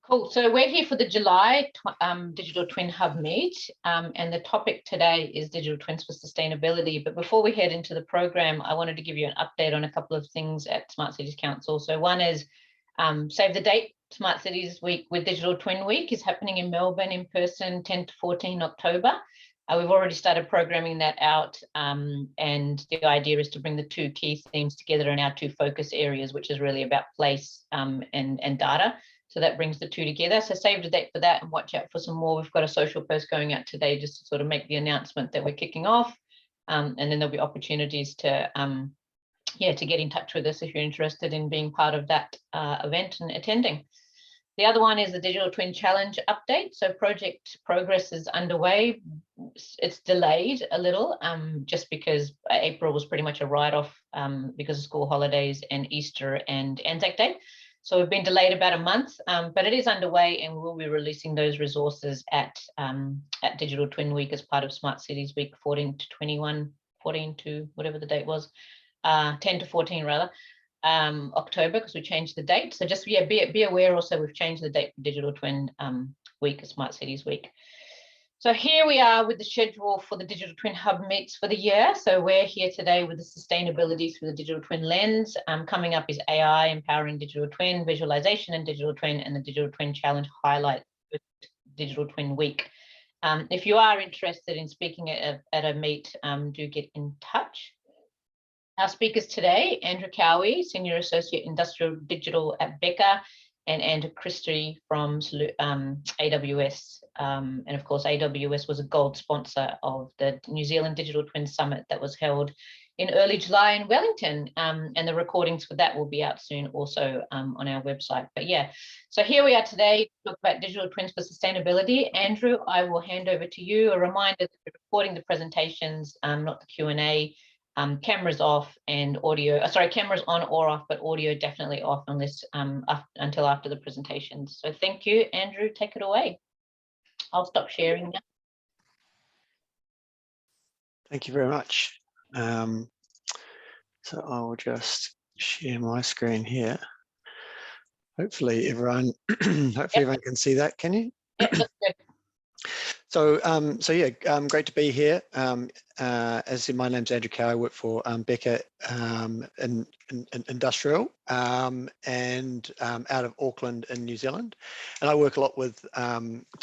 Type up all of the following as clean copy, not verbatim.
Cool. So we're here for the July Digital Twin Hub Meet, and the topic today is Digital Twins for Sustainability. But before we head into the program, I wanted to give you an update on a couple of things at Smart Cities Council. So one is save the date. Smart Cities Week with Digital Twin Week is happening in Melbourne in person 10 to 14 October. We've already started programming that out, and the idea is to bring the two key themes together in our two focus areas, which is really about place and data. So that brings the two together. So save the date for that and watch out for some more. We've got a social post going out today just to sort of make the announcement that we're kicking off. And then there'll be opportunities to get in touch with us if you're interested in being part of that event and attending. The other one is the Digital Twin Challenge update. So project progress is underway. It's delayed a little just because April was pretty much a write-off because of school holidays and Easter and Anzac Day. So we've been delayed about a month, but it is underway, and we'll be releasing those resources at Digital Twin Week as part of Smart Cities Week 14 to whatever the date was, 10 to 14 rather, October, because we changed the date. So just be aware also we've changed the date for Digital Twin Week, Smart Cities Week. So here we are with the schedule for the Digital Twin Hub meets for the year. So we're here today with the sustainability through the Digital Twin lens. Coming up is AI, empowering Digital Twin, visualization and Digital Twin, and the Digital Twin Challenge highlight with Digital Twin Week. If you are interested in speaking at a meet, do get in touch. Our speakers today, Andrew Cowie, Senior Associate Industrial Digital at Becker, and Andrew Christie from AWS. And of course, AWS was a gold sponsor of the New Zealand Digital Twin Summit that was held in early July in Wellington. And the recordings for that will be out soon also on our website. But yeah, so here we are today to talk about digital twins for sustainability. Andrew, I will hand over to you. A reminder that we're recording the presentations, not the Q&A. Cameras off and audio, cameras on or off, but audio definitely off unless until after the presentations. So thank you, Andrew, take it away. I'll stop sharing now. Thank you very much. So I'll just share my screen here. Hopefully everyone, everyone can see that, can you? Yep, that's good. So, great to be here. As my name's Andrew Cowie, I work for Becker in Industrial and out of Auckland in New Zealand. And I work a lot with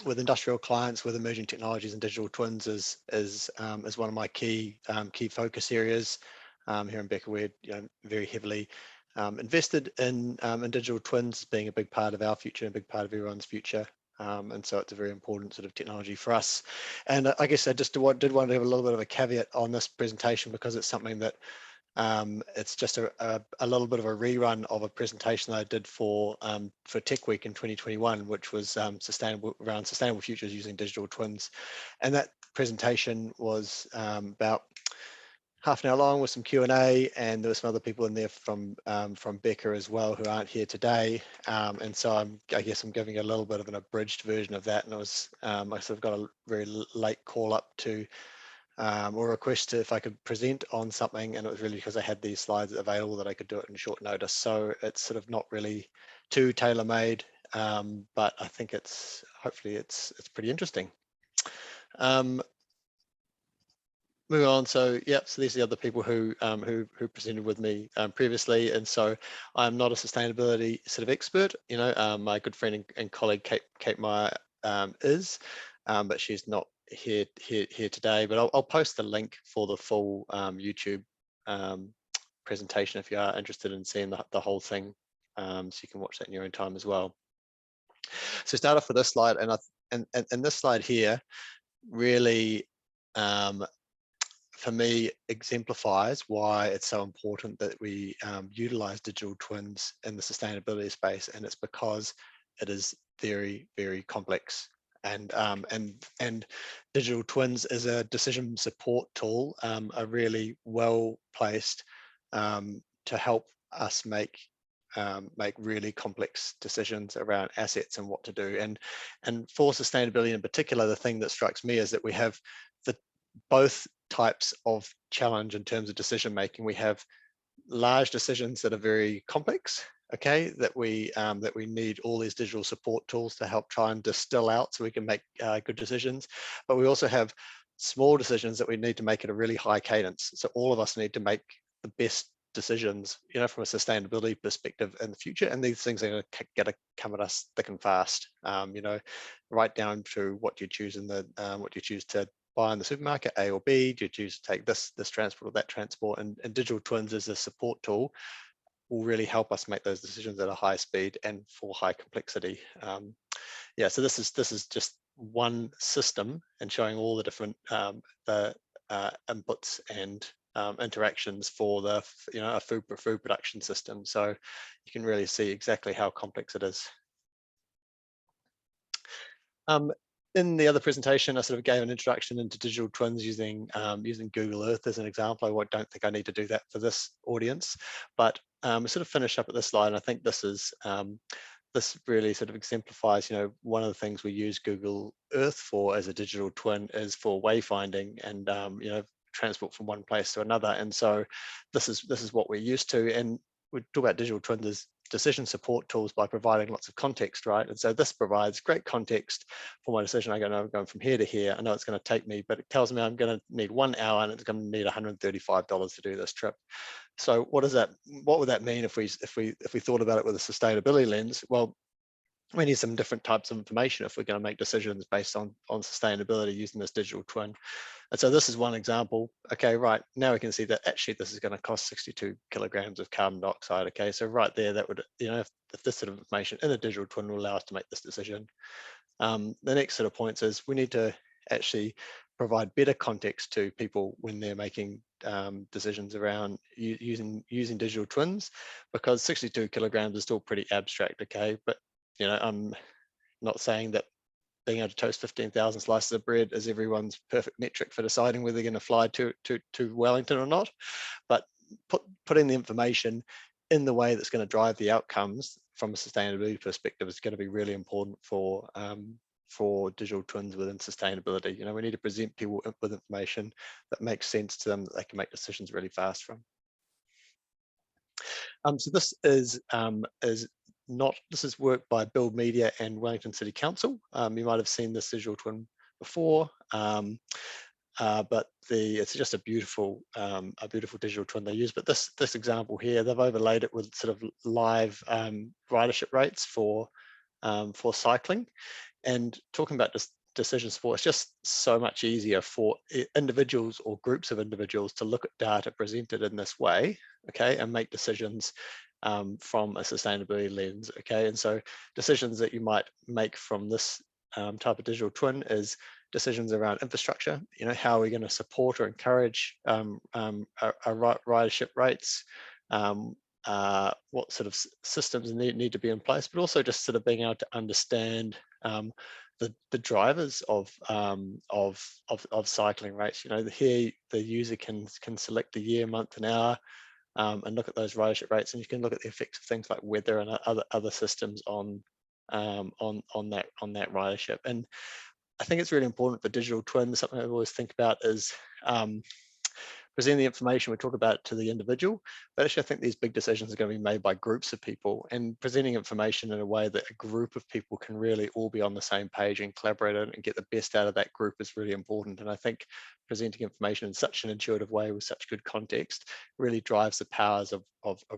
industrial clients with emerging technologies, and digital twins is one of my key focus areas. Here in Becker, we're very heavily invested in digital twins being a big part of our future, a big part of everyone's future. And so it's a very important sort of technology for us. And I guess I just did want to have a little bit of a caveat on this presentation, because it's something that it's just a little bit of a rerun of a presentation that I did for Tech Week in 2021, which was around sustainable futures using digital twins. And that presentation was about half an hour long with some Q&A, and there were some other people in there from Becker as well who aren't here today. And so I guess I'm giving a little bit of an abridged version of that. And it was, I sort of got a very late call up to, or request if I could present on something. And it was really because I had these slides available that I could do it in short notice. So it's sort of not really too tailor-made, but I think hopefully it's pretty interesting. Moving on, so these are the other people who presented with me previously, and so I'm not a sustainability sort of expert. My good friend and colleague Kate Meyer is, but she's not here today. But I'll post the link for the full YouTube presentation if you are interested in seeing the whole thing, so you can watch that in your own time as well. So start off with this slide, and this slide here really, for me, exemplifies why it's so important that we utilize digital twins in the sustainability space, and it's because it is very, very complex. And digital twins is a decision support tool, are really well placed to help us make really complex decisions around assets and what to do. And for sustainability in particular, the thing that strikes me is that we have both types of challenge in terms of decision making. We have large decisions that are very complex, okay, that we need all these digital support tools to help try and distill out so we can make good decisions. But we also have small decisions that we need to make at a really high cadence. So all of us need to make the best decisions, from a sustainability perspective in the future. And these things are going to come at us thick and fast. Right down to what you choose what you choose to buy in the supermarket, A or B. Do you choose to take this transport or that transport? And digital twins as a support tool will really help us make those decisions at a high speed and for high complexity. So this is just one system and showing all the different inputs and interactions for a food production system. So you can really see exactly how complex it is. In the other presentation, I sort of gave an introduction into digital twins using Google Earth as an example. I don't think I need to do that for this audience, but sort of finish up at this slide. And I think this is this really sort of exemplifies, one of the things we use Google Earth for as a digital twin is for wayfinding and transport from one place to another. And so this is what we're used to. And we talk about digital twins as decision support tools by providing lots of context, right? And so this provides great context for my decision. I'm going from here to here. I know it's going to take me, but it tells me I'm going to need 1 hour and it's going to need $135 to do this trip. So what would that mean if we thought about it with a sustainability lens? Well, we need some different types of information if we're going to make decisions based on sustainability using this digital twin. And so this is one example. Okay, right, now we can see that actually this is going to cost 62 kilograms of carbon dioxide. Okay, so right there, that would, if this sort of information in a digital twin will allow us to make this decision. The next sort of points is we need to actually provide better context to people when they're making decisions around using digital twins, because 62 kilograms is still pretty abstract. Okay, but I'm not saying that being able to toast 15,000 slices of bread is everyone's perfect metric for deciding whether they're going to fly to Wellington or not. But putting the information in the way that's going to drive the outcomes from a sustainability perspective is going to be really important for digital twins within sustainability. We need to present people with information that makes sense to them, that they can make decisions really fast from. So this is work by Build Media and Wellington City Council. You might have seen this digital twin before, but it's just a beautiful digital twin they use. But this example here, they've overlaid it with sort of live ridership rates for cycling. And talking about this decision support, it's just so much easier for individuals or groups of individuals to look at data presented in this way, okay, and make decisions from a sustainability lens, okay. And so decisions that you might make from this type of digital twin is decisions around infrastructure. How are we going to support or encourage ridership rates? What sort of systems need to be in place, but also just sort of being able to understand the drivers of cycling rates. Here the user can select the year, month, and hour, and look at those ridership rates, and you can look at the effects of things like weather and other systems on that ridership. And I think it's really important for digital twins. Something I always think about is presenting the information. We talk about it to the individual, but actually I think these big decisions are going to be made by groups of people, and presenting information in a way that a group of people can really all be on the same page and collaborate and get the best out of that group is really important. And I think presenting information in such an intuitive way with such good context really drives the powers of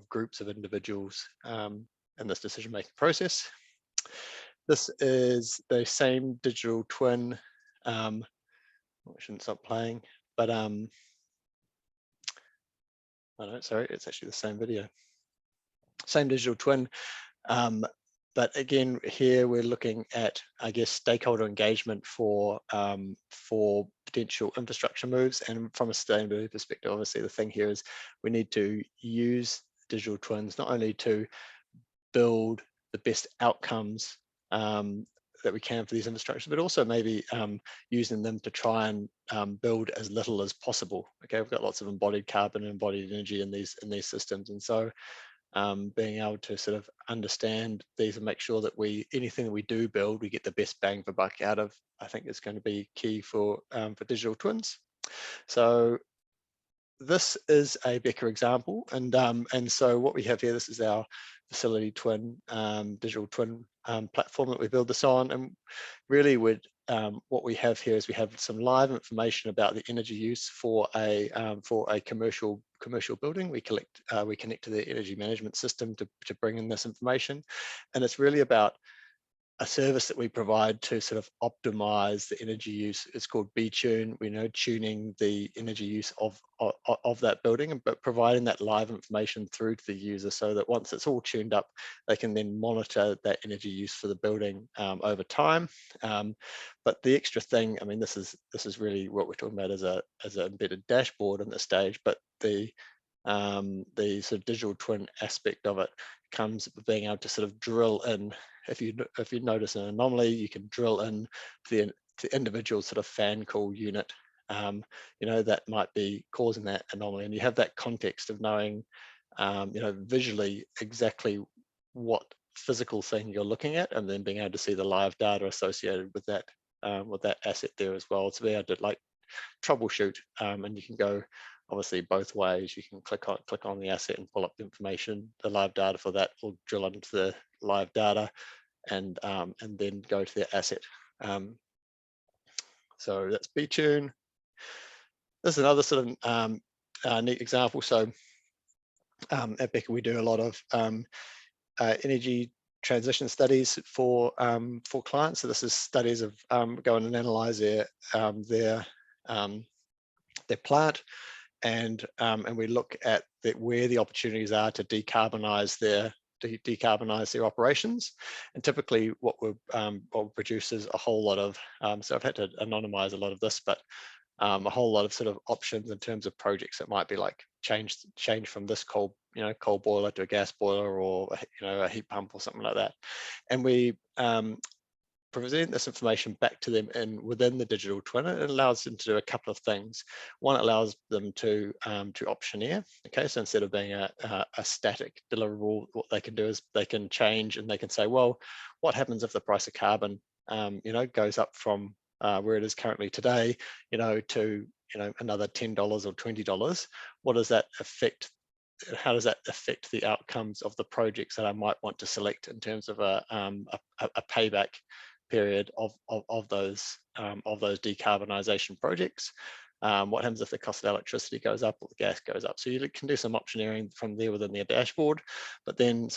groups of individuals in this decision-making process. This is the same digital twin. I shouldn't stop playing, but oh no, sorry, it's actually the same video. Same digital twin, but again, here we're looking at, I guess, stakeholder engagement for potential infrastructure moves. And from a sustainability perspective, obviously the thing here is we need to use digital twins not only to build the best outcomes that we can for these infrastructures, but also maybe using them to try and build as little as possible. Okay, we've got lots of embodied carbon and embodied energy in these systems, and so being able to sort of understand these and make sure that anything that we do build, we get the best bang for buck out of, I think is going to be key for digital twins. So this is a Becker example, and so what we have here, this is facility twin, digital twin platform that we build this on. And really what we have here is we have some live information about the energy use for a commercial building. We connect to the energy management system to bring in this information. And it's really about a service that we provide to sort of optimize the energy use. It's called B-Tune. We know tuning the energy use of that building, but providing that live information through to the user so that once it's all tuned up, they can then monitor that energy use for the building over time. But the extra thing, I mean, this is really what we're talking about as an embedded dashboard in this stage, but the sort of digital twin aspect of it comes with being able to sort of drill in. If you notice an anomaly, you can drill in the individual sort of fan cool unit, that might be causing that anomaly, and you have that context of knowing, visually exactly what physical thing you're looking at, and then being able to see the live data associated with that asset there as well, to be able to like troubleshoot, and you can go obviously both ways. You can click on the asset and pull up the information, the live data for that, or drill into the live data and then go to the asset. So that's B-Tune. This is another sort of neat example. So at Becker, we do a lot of energy transition studies for clients. So this is studies of going and analyze their plant, and we look at where the opportunities are to decarbonize their operations. And typically what produces a whole lot of, so I've had to anonymize a lot of this, but a whole lot of sort of options in terms of projects that might be like change from this coal boiler to a gas boiler, or a heat pump or something like that. And we present this information back to them within the digital twin. It allows them to do a couple of things. One, it allows them to optioneer. Okay, so instead of being a static deliverable, what they can do is they can change, and they can say, well, what happens if the price of carbon goes up from where it is currently today, to another $10 or $20? What does that affect? How does that affect the outcomes of the projects that I might want to select in terms of a payback period of those decarbonisation projects? What happens if the cost of electricity goes up or the gas goes up? So you can do some optioneering from there within their dashboard, but then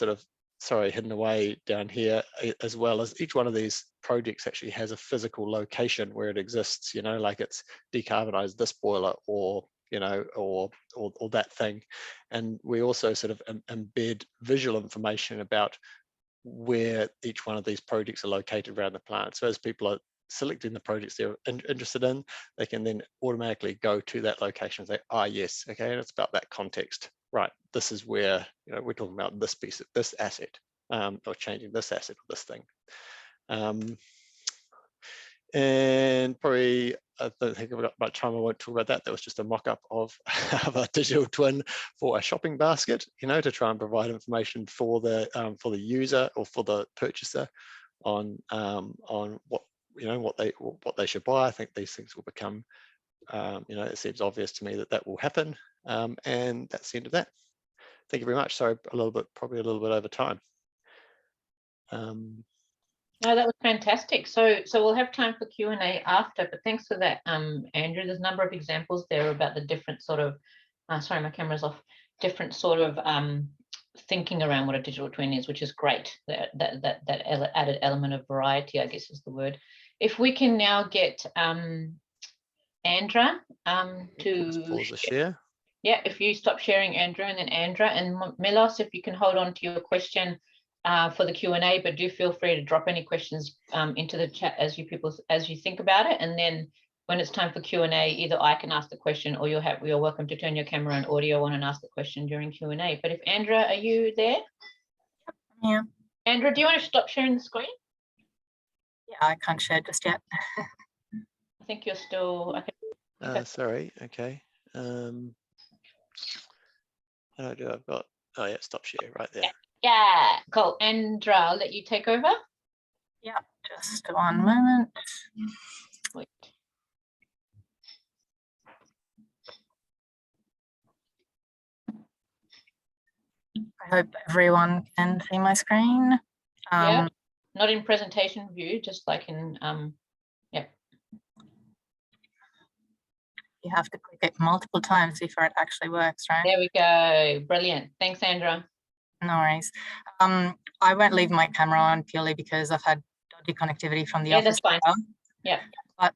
hidden away down here, as well as each one of these projects actually has a physical location where it exists, like it's decarbonized this boiler, or that thing. And we also sort of embed visual information about where each one of these projects are located around the plant. So as people are selecting the projects they're interested in, they can then automatically go to that location and say, yes, okay, and it's about that context. Right, this is where we're talking about this piece of this asset, or changing this asset or this thing. And probably, I don't think I've got much time, I won't talk about that. That was just a mock-up of a digital twin for a shopping basket, to try and provide information for the user or for the purchaser on what what they should buy. I think these things will become, it seems obvious to me that will happen. And that's the end of that. Thank you very much. Sorry, probably a little bit over time. No, that was fantastic. So we'll have time for Q&A after, but thanks for that, Andrew. There's a number of examples there about the different sort of, sorry, my camera's off, different sort of thinking around what a digital twin is, which is great. That added element of variety, I guess is the word. If we can now get Andra to pause the share. Yeah, if you stop sharing, Andrew, and then Andra, and Milos, if you can hold on to your question for the Q&A, but do feel free to drop any questions into the chat as you think about it. And then when it's time for Q&A, either I can ask the question, or you're welcome to turn your camera and audio on and ask the question during Q&A. But if Andra, are you there? Yeah. Andra, do you want to stop sharing the screen? Yeah, I can't share just yet. I think you're still. Okay. Sorry. Okay. How do I've got? Oh yeah, stop share right there. Yeah, cool. Andra, I'll let you take over. Yeah, just 1 moment. Wait. I hope everyone can see my screen. Yeah, not in presentation view, just like in, yeah. You have to click it multiple times before it actually works, right? There we go. Brilliant. Thanks, Sandra. No worries. I won't leave my camera on purely because I've had dodgy connectivity from the Yeah, office. that's fine. Yeah. But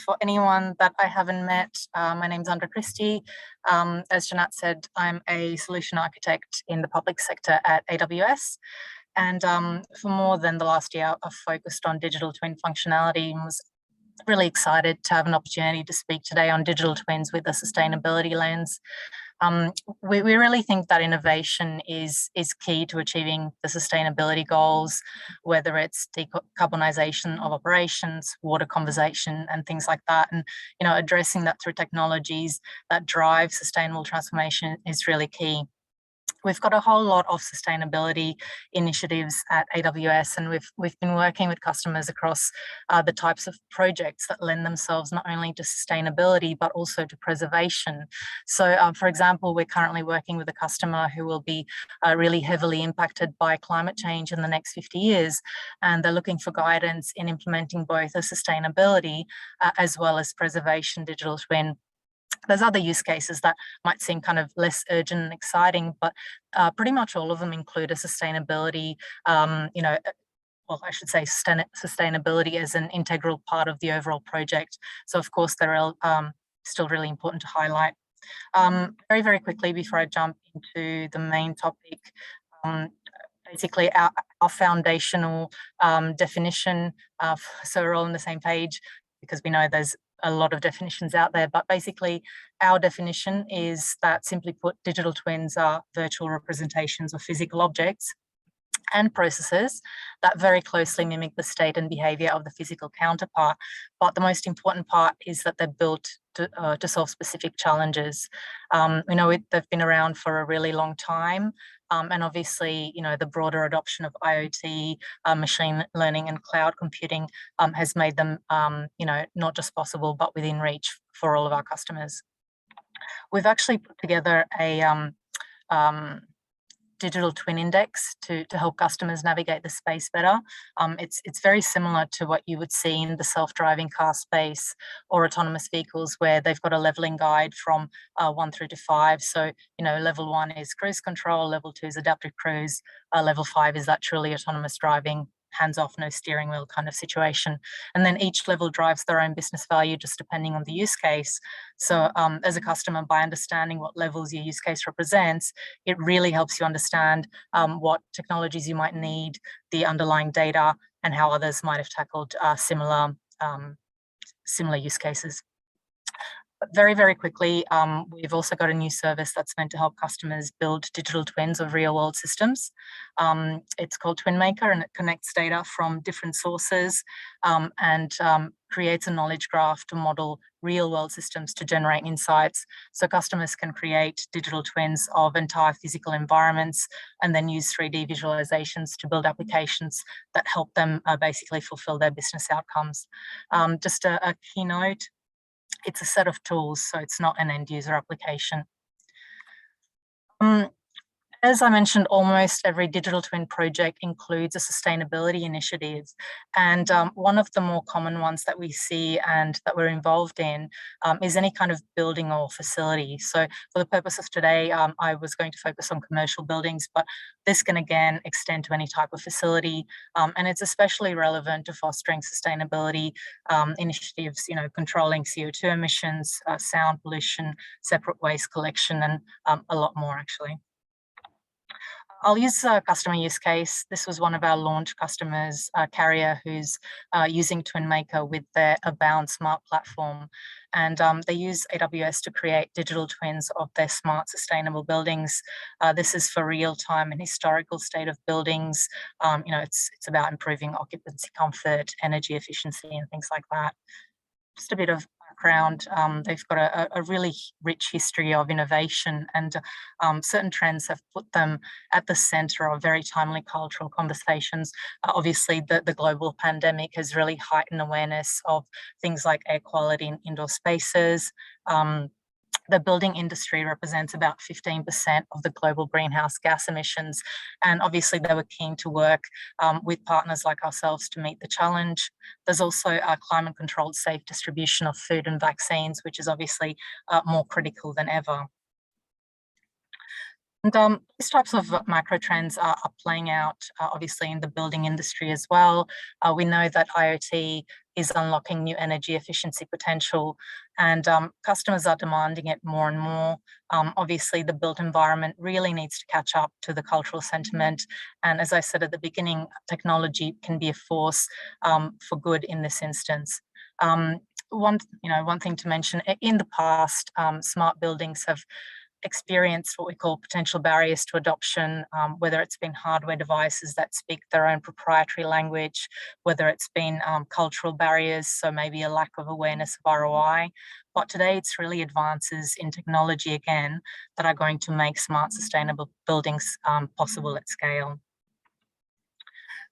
for anyone that I haven't met, my name's Andra Christie. As Janat said, I'm a solution architect in the public sector at AWS. And for more than the last year, I've focused on digital twin functionality and was really excited to have an opportunity to speak today on digital twins with a sustainability lens. We really think that innovation is key to achieving the sustainability goals, whether it's decarbonisation of operations, water conservation, and things like that. And addressing that through technologies that drive sustainable transformation is really key. We've got a whole lot of sustainability initiatives at AWS, and we've been working with customers across the types of projects that lend themselves not only to sustainability but also to preservation. So, for example, we're currently working with a customer who will be really heavily impacted by climate change in the next 50 years, and they're looking for guidance in implementing both a sustainability as well as preservation digital twin. There's other use cases that might seem kind of less urgent and exciting, but pretty much all of them include a sustainability, well, I should say sustainability as an integral part of the overall project. So of course, they're still really important to highlight. Very, very quickly before I jump into the main topic, basically our foundational definition, so we're all on the same page, because we know there's a lot of definitions out there, but basically our definition is that, simply put, digital twins are virtual representations of physical objects and processes that very closely mimic the state and behavior of the physical counterpart. But the most important part is that they're built to solve specific challenges. We know they've been around for a really long time. And obviously, the broader adoption of IoT, machine learning and cloud computing has made them, not just possible, but within reach for all of our customers. We've actually put together a digital twin index to help customers navigate the space better. It's very similar to what you would see in the self-driving car space or autonomous vehicles, where they've got a leveling guide from 1 through to 5. So, level 1 is cruise control, level 2 is adaptive cruise, level 5 is that truly autonomous driving, hands off, no steering wheel kind of situation. And then each level drives their own business value just depending on the use case. So as a customer, by understanding what levels your use case represents, it really helps you understand what technologies you might need, the underlying data, and how others might have tackled similar use cases. But very, very quickly, we've also got a new service that's meant to help customers build digital twins of real-world systems. It's called TwinMaker, and it connects data from different sources and creates a knowledge graph to model real-world systems to generate insights. So customers can create digital twins of entire physical environments and then use 3D visualizations to build applications that help them basically fulfill their business outcomes. Just a keynote. It's a set of tools, so it's not an end user application. As I mentioned, almost every digital twin project includes a sustainability initiative. And one of the more common ones that we see and that we're involved in is any kind of building or facility. So for the purpose of today, I was going to focus on commercial buildings, but this can again extend to any type of facility. And it's especially relevant to fostering sustainability initiatives, controlling CO2 emissions, sound pollution, separate waste collection, and a lot more actually. I'll use a customer use case. This was one of our launch customers, Carrier, who's using TwinMaker with their Abound Smart platform. And they use AWS to create digital twins of their smart, sustainable buildings. This is for real-time and historical state of buildings. It's about improving occupancy comfort, energy efficiency, and things like that. Just a bit of background, they've got a really rich history of innovation, and certain trends have put them at the centre of very timely cultural conversations. Obviously, the global pandemic has really heightened awareness of things like air quality in indoor spaces, the building industry represents about 15% of the global greenhouse gas emissions. And obviously they were keen to work with partners like ourselves to meet the challenge. There's also a climate controlled safe distribution of food and vaccines, which is obviously more critical than ever. And these types of macro trends are playing out obviously in the building industry as well. We know that IoT is unlocking new energy efficiency potential, and customers are demanding it more and more. Obviously, the built environment really needs to catch up to the cultural sentiment. And as I said at the beginning, technology can be a force for good in this instance. One thing to mention, in the past, smart buildings have experienced what we call potential barriers to adoption, whether it's been hardware devices that speak their own proprietary language, whether it's been cultural barriers, so maybe a lack of awareness of ROI. But today it's really advances in technology again that are going to make smart, sustainable buildings possible at scale.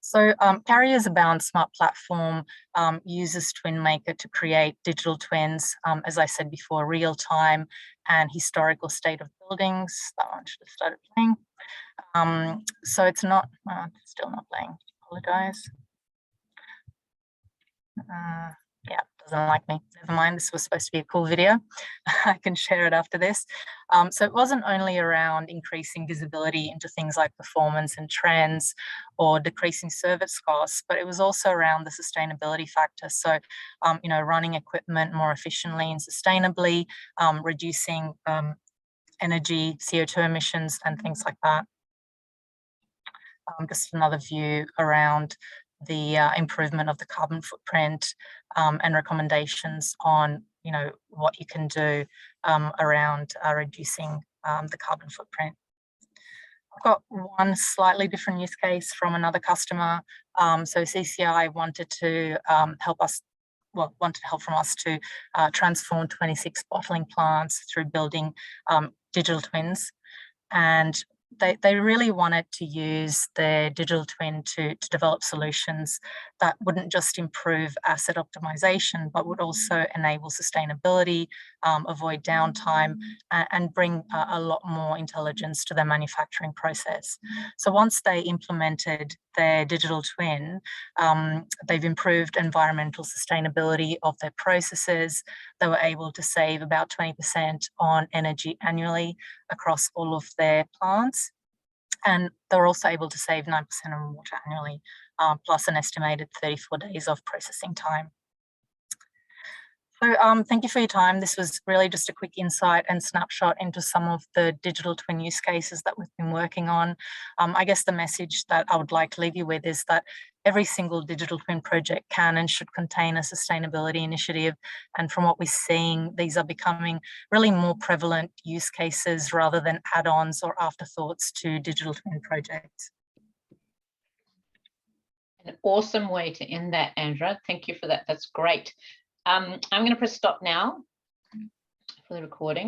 So Carrier is a balanced smart platform, uses TwinMaker to create digital twins, as I said before, real-time and historical state of buildings. That one should have started playing. So it's not, still not playing, apologize. Yeah, doesn't like me. Never mind, this was supposed to be a cool video. I can share it after this. So it wasn't only around increasing visibility into things like performance and trends or decreasing service costs, but it was also around the sustainability factor. So, running equipment more efficiently and sustainably, reducing energy, CO2 emissions and things like that. Just another view around the improvement of the carbon footprint and recommendations on, what you can do around reducing the carbon footprint. I've got one slightly different use case from another customer. So CCI wanted to wanted help from us to transform 26 bottling plants through building digital twins. And they really wanted to use their digital twin to develop solutions that wouldn't just improve asset optimization, but would also enable sustainability, avoid downtime, and bring a lot more intelligence to their manufacturing process. So once they implemented their digital twin, they've improved environmental sustainability of their processes. They were able to save about 20% on energy annually across all of their plants. And they were also able to save 9% on water annually, plus an estimated 34 days of processing time. So thank you for your time. This was really just a quick insight and snapshot into some of the digital twin use cases that we've been working on. I guess the message that I would like to leave you with is that every single digital twin project can and should contain a sustainability initiative. And from what we're seeing, these are becoming really more prevalent use cases rather than add-ons or afterthoughts to digital twin projects. An awesome way to end that, Andra. Thank you for that. That's great. I'm going to press stop now for the recording.